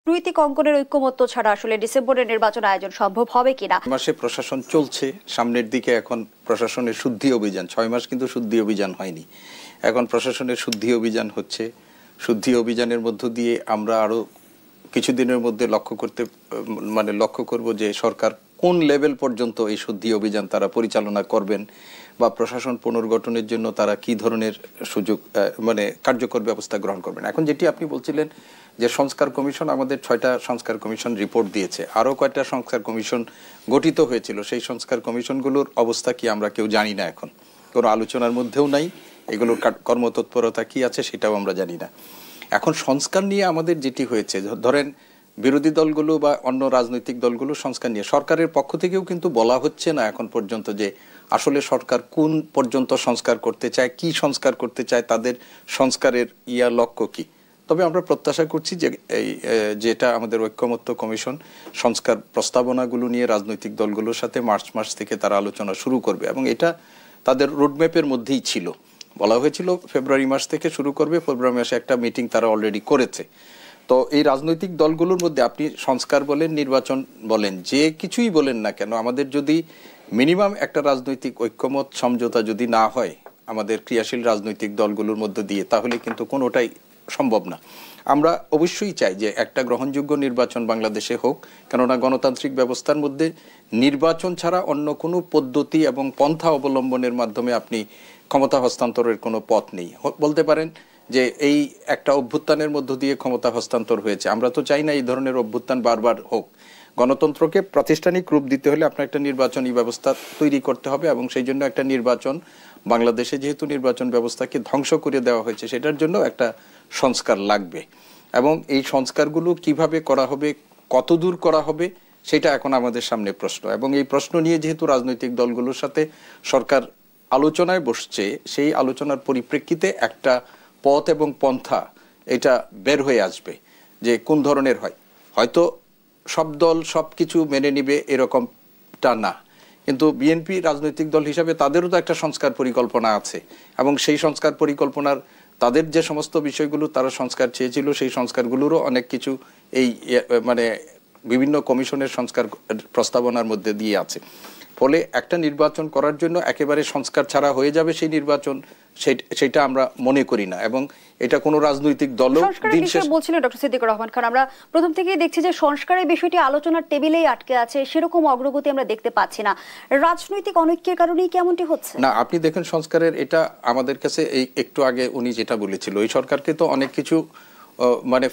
রাজনৈতিক অঙ্গনের ঐক্যমত্য ছাড়া আসলে ডিসেম্বরের নির্বাচন আয়োজন সম্ভব হবে কিনা? মাসে প্রশাসন চলছে, সামনের দিকে এখন প্রশাসনের শুদ্ধি অভিযান, 6 মাস কিন্তু শুদ্ধি অভিযান হয়নি, এখন প্রশাসনের শুদ্ধি অভিযান হচ্ছে। শুদ্ধি অভিযানের মধ্য দিয়ে আমরা আরো কিছুদিনের মধ্যে লক্ষ্য করব যে সরকার কোন লেভেল পর্যন্ত এই শুদ্ধি অভিযান তারা পরিচালনা করবেন বা প্রশাসন পুনর্গঠনের জন্য তারা কি ধরনের সুযোগ কার্যকর ব্যবস্থা গ্রহণ করবেন। এখন যেটি আপনি বলছিলেন যে সংস্কার কমিশন, আমাদের 6টা সংস্কার কমিশন রিপোর্ট দিয়েছে, আরও কয়েকটা সংস্কার কমিশন গঠিত হয়েছিল, সেই সংস্কার কমিশনগুলোর অবস্থা কি আমরা কেউ জানি না, এখন কোনো আলোচনার মধ্যেও নাই, এগুলোর কর্মতৎপরতা কি আছে সেটাও আমরা জানি না। এখন সংস্কার নিয়ে আমাদের যেটি হয়েছে, ধরেন বিরোধী দলগুলো বা অন্য রাজনৈতিক দলগুলো সংস্কার নিয়ে সরকারের পক্ষ থেকেও কিন্তু বলা হচ্ছে না এখন পর্যন্ত যে আসলে সরকার কোন পর্যন্ত সংস্কার করতে চায়, কি সংস্কার করতে চায়, তাদের সংস্কারের লক্ষ্য কি। তবে আমরা প্রত্যাশা করছি যে যেটা আমাদের ঐক্যমত্য কমিশন সংস্কার প্রস্তাবনাগুলো নিয়ে রাজনৈতিক দলগুলোর সাথে মার্চ মাস থেকে তারা আলোচনা শুরু করবে, এবং এটা তাদের রোডম্যাপের মধ্যেই ছিল, বলা হয়েছিল ফেব্রুয়ারি মাস থেকে শুরু করবে, ফেব্রুয়ারি মাসে একটা মিটিং তারা অলরেডি করেছে। তো এই রাজনৈতিক দলগুলোর মধ্যে আপনি সংস্কার বলেন, নির্বাচন বলেন, যে কিছুই বলেন না কেন, আমাদের যদি মিনিমাম একটা রাজনৈতিক ঐক্যমত সমঝোতা যদি না হয় আমাদের ক্রিয়াশীল রাজনৈতিক দলগুলোর মধ্যে দিয়ে, তাহলে কিন্তু কোনোটাই সম্ভব না। আমরা অবশ্যই চাই যে একটা গ্রহণযোগ্য নির্বাচন বাংলাদেশে হোক, কেননা গণতান্ত্রিক ব্যবস্থার মধ্যে নির্বাচন ছাড়া অন্য কোনো পদ্ধতি এবং পন্থা অবলম্বনের মাধ্যমে আপনি ক্ষমতা হস্তান্তরের কোনো পথ নেই। বলতে পারেন যে এই একটা অভ্যুত্থানের মধ্য দিয়ে ক্ষমতা হস্তান্তর হয়েছে, আমরা তো চাই না এই ধরনের অভ্যুত্থান বারবার হোক। গণতন্ত্রকে প্রাতিষ্ঠানিক রূপ দিতে হলে আপনার একটা নির্বাচনী ব্যবস্থা তৈরি করতে হবে, এবং সেই জন্য একটা নির্বাচন, বাংলাদেশে যেহেতু নির্বাচন ব্যবস্থাকে ধ্বংস করে দেওয়া হয়েছে, সেটার জন্য একটা সংস্কার লাগবে, এবং এই সংস্কারগুলো কিভাবে করা হবে, কতদূর করা হবে, সেটা এখন আমাদের সামনে প্রশ্ন। এবং এই প্রশ্ন নিয়ে যেহেতু রাজনৈতিক দলগুলোর সাথে সরকার আলোচনায় বসছে, সেই আলোচনার পরিপ্রেক্ষিতে একটা পথ এবং পন্থা এটা বের হয়ে আসবে যে কোন ধরনের হয়। হয়তো সব দল সব কিছু মেনে নিবে এরকমটা না, কিন্তু বিএনপি রাজনৈতিক দল হিসাবে তাদেরও তো একটা সংস্কার পরিকল্পনা আছে, এবং সেই সংস্কার পরিকল্পনার তাদের যে সমস্ত বিষয়গুলো তারা সংস্কার চেয়েছিল, সেই সংস্কারগুলোরও অনেক কিছু এই বিভিন্ন কমিশনের সংস্কার প্রস্তাবনার মধ্যে দিয়ে আছে। ফলে একটা নির্বাচন করার জন্য একেবারে সংস্কার ছাড়া হয়ে যাবে সেই নির্বাচন, সেটা আমরা মনে করি না, এবং এটা কোনো রাজনৈতিক দলও বলছিলেন ডক্টর সিদ্দিকুর রহমান খান। আমরা প্রথম থেকেই দেখছি যে সংস্কারের বিষয়টি আলোচনার টেবিলেই আটকে আছে, সেরকম অগ্রগতি আমরা দেখতে পাচ্ছি না। রাজনৈতিক অনৈক্যের কারণেই কেমনটি হচ্ছে না, আপনি দেখেন সংস্কারের এটা আমাদের কাছে এই একটু আগে উনি যেটা বলেছিল, এই সরকারকে তো অনেক কিছু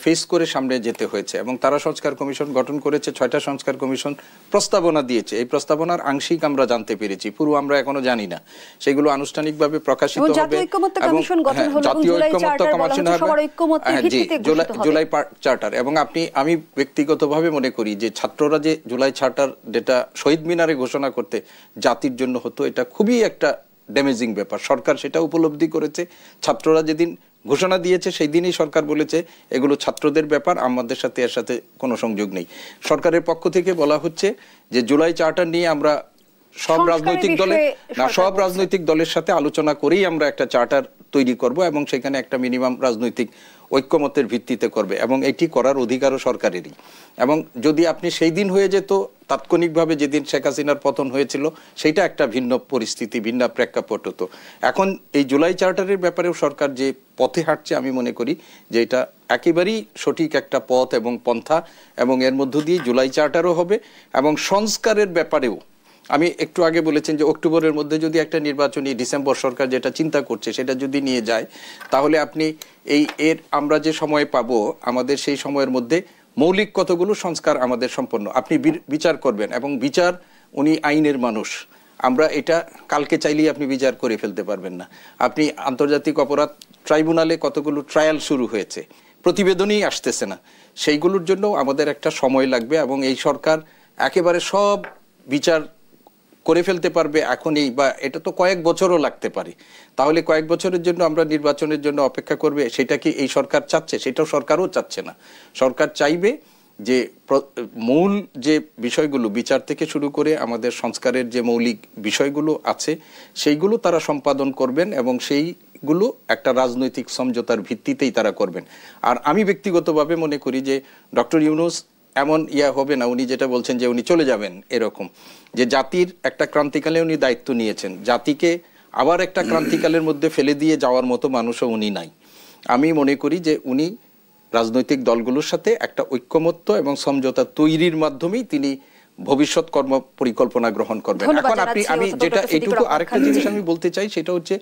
ফেস করে সামনে যেতে হয়েছে, এবং তারা সংস্কার কমিশন গঠন করেছে, 6টা সংস্কার কমিশন প্রস্তাবনা দিয়েছে। এই প্রস্তাবনার আংশিক আমরা জানতে পেরেছি, পুরো আমরা এখনো জানি না, সেগুলো আনুষ্ঠানিকভাবে প্রকাশিত হবে, জাতীয় ঐক্যমত্য কমিশন গঠন হলো, জুলাই চার্টার। এবং আমি ব্যক্তিগতভাবে মনে করি যে ছাত্ররা যে জুলাই চার্টার যেটা শহীদ মিনারে ঘোষণা করতে জাতির জন্য হতো, এটা খুবই একটা ড্যামেজিং ব্যাপার। সরকার সেটা উপলব্ধি করেছে, ছাত্ররা যেদিন ঘোষণা দিয়েছে সেই দিনই সরকার বলেছে এগুলো ছাত্রদের ব্যাপার, আমাদের সাথে এর সাথে কোনো সংযোগ নেই। সরকারের পক্ষ থেকে বলা হচ্ছে যে জুলাই চার্টার নিয়ে আমরা সব রাজনৈতিক দলের সাথে আলোচনা করেই আমরা একটা চার্টার তৈরি করব, এবং সেখানে একটা মিনিমাম রাজনৈতিক ঐক্যমতের ভিত্তিতে করবে, এবং এটি করার অধিকারও সরকারেরই। এবং যদি আপনি সেই দিন হয়ে যেত তাৎক্ষণিকভাবে, যেদিন শেখ হাসিনার পতন হয়েছিল, সেইটা একটা ভিন্ন পরিস্থিতি, ভিন্ন প্রেক্ষাপট হতো। এখন এই জুলাই চার্টারের ব্যাপারেও সরকার যে পথে হাঁটছে, আমি মনে করি যে এটা একেবারেই সঠিক একটা পথ এবং পন্থা, এবং এর মধ্য দিয়ে জুলাই চার্টারও হবে। এবং সংস্কারের ব্যাপারেও আমি একটু আগে বলেছেন যে অক্টোবরের মধ্যে যদি একটা নির্বাচনী, ডিসেম্বর সরকার যেটা চিন্তা করছে সেটা যদি নিয়ে যায়, তাহলে আপনি আমরা যে সময় পাবো, আমাদের সেই সময়ের মধ্যে মৌলিক কতগুলো সংস্কার আমাদের সম্পন্ন আপনি বিচার করবেন, এবং বিচার, উনি আইনের মানুষ, আমরা এটা কালকে চাইলেই আপনি বিচার করে ফেলতে পারবেন না। আপনি আন্তর্জাতিক অপরাধ ট্রাইব্যুনালে কতগুলো ট্রায়াল শুরু হয়েছে, প্রতিবেদনই আসতেছে না, সেইগুলোর জন্য আমাদের একটা সময় লাগবে, এবং এই সরকার একেবারে সব বিচার করে ফেলতে পারবে এখনই, বা এটা তো কয়েক বছরও লাগতে পারে। তাহলে কয়েক বছরের জন্য আমরা নির্বাচনের জন্য অপেক্ষা করবে, সেটা কি এই সরকার চাচ্ছে? সেটাও সরকারও চাচ্ছে না। সরকার চাইবে যে মূল যে বিষয়গুলো, বিচার থেকে শুরু করে আমাদের সংস্কারের যে মৌলিক বিষয়গুলো আছে, সেইগুলো তারা সম্পাদন করবেন, এবং সেই গুলো একটা রাজনৈতিক সমঝোতার ভিত্তিতেই তারা করবেন। আর আমি ব্যক্তিগতভাবে মনে করি যে ডক্টর ইউনূস এমন হবে না, উনি যেটা বলছেন যে উনি চলে যাবেন, এরকম যে জাতির একটা ক্রান্তিকালে উনি দায়িত্ব নিয়েছেন, জাতিকে আবার একটা ক্রান্তিকালের মধ্যে ফেলে দিয়ে যাওয়ার মতো মানুষও উনি নাই। আমি মনে করি যে উনি রাজনৈতিক দলগুলোর সাথে একটা ঐক্যমত্য এবং সমঝোতা তৈরির মাধ্যমেই তিনি ভবিষ্যৎ কর্ম পরিকল্পনা গ্রহণ করবেন। এখন আমি যেটা এইটুকু আরেকটা জিনিস আমি বলতে চাই, সেটা হচ্ছে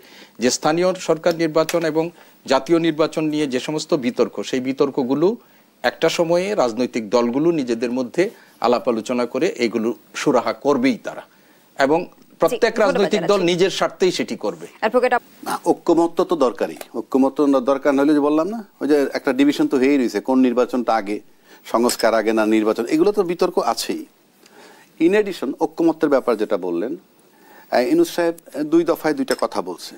যে স্থানীয় সরকার নির্বাচন এবং জাতীয় নির্বাচন নিয়ে যে সমস্ত বিতর্ক, সেই বিতর্কগুলো একটা সময়ে রাজনৈতিক দলগুলো নিজেদের মধ্যে আলাপ আলোচনা করে এগুলো সুরাহা করবেই তারা, এবং প্রত্যেক রাজনৈতিক দল নিজের স্বার্থেই সেটি করবে। ঐক্যমত্য তো দরকারই, ঐক্যমত্য দরকার হলে যে বললাম না, ওই যে একটা ডিভিশন তো হয়েই রয়েছে, কোন নির্বাচনটা আগে, সংস্কার আগে না নির্বাচন, এগুলো তো বিতর্ক আছেই। ইন এডিশন ঐক্যমত্যের ব্যাপার যেটা বললেন, ইউনূস সাহেব 2 দফায় 2টা কথা বলছে।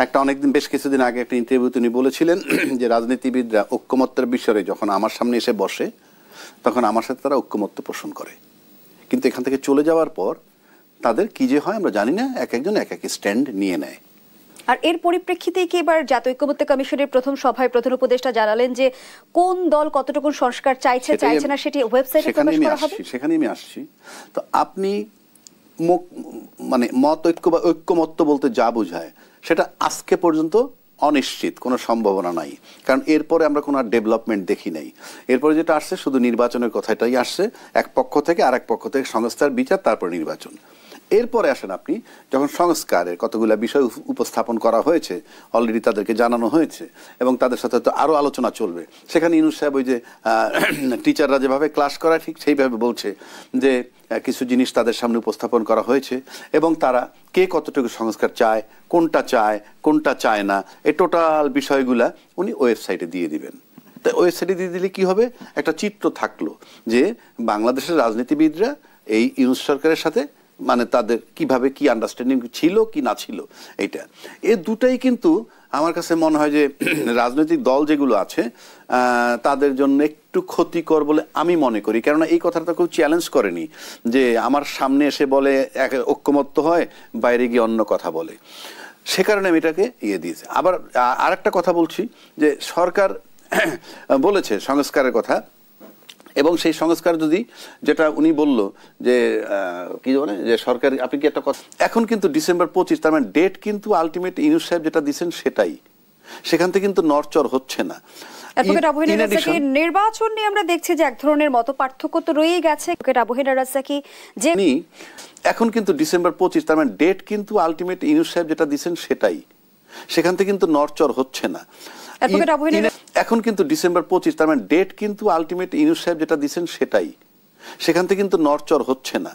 একটা অনেকদিন, বেশ কিছুদিন আগে একটা ইন্টারভিউতে উনি বলেছিলেন যে রাজনীতিবিদরা ঐক্যমত্যের বিষয়ে যখন আমার সামনে এসে বসে তখন আমার সাথে তারা ঐক্যমত্য পোষণ করে, কিন্তু এখান থেকে চলে যাওয়ার পর তাদের কি যে হয় আমরা জানি না, এক একজন এক এক স্ট্যান্ড নিয়ে নেয়। আর এর পরিপ্রেক্ষিতেই কি এবার জাতীয় ঐক্যমত্য কমিশনের প্রথম সভায় প্রধান উপদেষ্টা জানালেন যে কোন দল কতটুকু সংস্কার চাইছে না সেটি ওয়েবসাইটে প্রকাশ করা হবে? সেখানে আমি আসছি। তো আপনি মানে মত ঐক্য বা ঐক্যমত্য বলতে যা বোঝায় সেটা আজকে পর্যন্ত অনিশ্চিত, কোনো সম্ভাবনা নাই, কারণ এরপরে আমরা কোনো ডেভেলপমেন্ট দেখি নাই। এরপরে যেটা আসছে শুধু নির্বাচনের কথাটাই আসছে, এক পক্ষ থেকে আর এক পক্ষ থেকে সংস্কার বিচার, তারপর নির্বাচন। এরপরে আসেন আপনি যখন সংস্কারের কতগুলো বিষয় উপস্থাপন করা হয়েছে, অলরেডি তাদেরকে জানানো হয়েছে এবং তাদের সাথে তো আরও আলোচনা চলবে। সেখানে ইউনূস সাহেব ওই যে টিচাররা যেভাবে ক্লাস করায় ঠিক সেইভাবে বলছে যে কিছু জিনিস তাদের সামনে উপস্থাপন করা হয়েছে এবং তারা কে কতটুকু সংস্কার চায়, কোনটা চায় না, এই টোটাল বিষয়গুলা উনি ওয়েবসাইটে দিয়ে দিবেন। তো ওয়েবসাইটে দিয়ে দিলে কি হবে, একটা চিত্র থাকলো যে বাংলাদেশের রাজনীতিবিদরা এই ইউনূস সরকারের সাথে মানে তাদের কিভাবে কি আন্ডারস্ট্যান্ডিং ছিল কি না ছিল। এইটা এই দুটাই কিন্তু আমার কাছে মনে হয় যে রাজনৈতিক দল যেগুলো আছে তাদের জন্য একটু ক্ষতিকর বলে আমি মনে করি। কেননা এই কথাটা কেউ চ্যালেঞ্জ করেনি যে আমার সামনে এসে বলে এক ঐক্যমত্য হয়, বাইরে গিয়ে অন্য কথা বলে, সে কারণে আমি এটাকে দিয়েছি। আবার আরেকটা কথা বলছি যে সরকার বলেছে সংস্কারের কথা, এবং সেই সংস্কার যদি যেটা উনি বলল যে কি বলে যে সরকার, আপনি কি একটা কথা, এখন কিন্তু ডিসেম্বর 25, তার মানে ডেট কিন্তু আলটিমেট ইউনূস সাহেব যেটা দিচ্ছেন সেটাই, সেখান থেকে কিন্তু নড়চড় হচ্ছে না। নির্বাচন নিয়ে আমরা দেখছি যে এক ধরনের মতপার্থক্য তো রয়েই গেছে। এখন কিন্তু ডিসেম্বর 25, তার মানে ডেট কিন্তু আলটিমেট ইউনূস সাহেব যেটা দিচ্ছেন সেটাই, সেখান থেকে কিন্তু নড়চড় হচ্ছে না। এখন কিন্তু ডিসেম্বর 25, তার মানে ডেট কিন্তু আলটিমেট ইউনূস সাহেব যেটা দিচ্ছেন সেটাই, সেখান থেকে কিন্তু নড়চড় হচ্ছে না।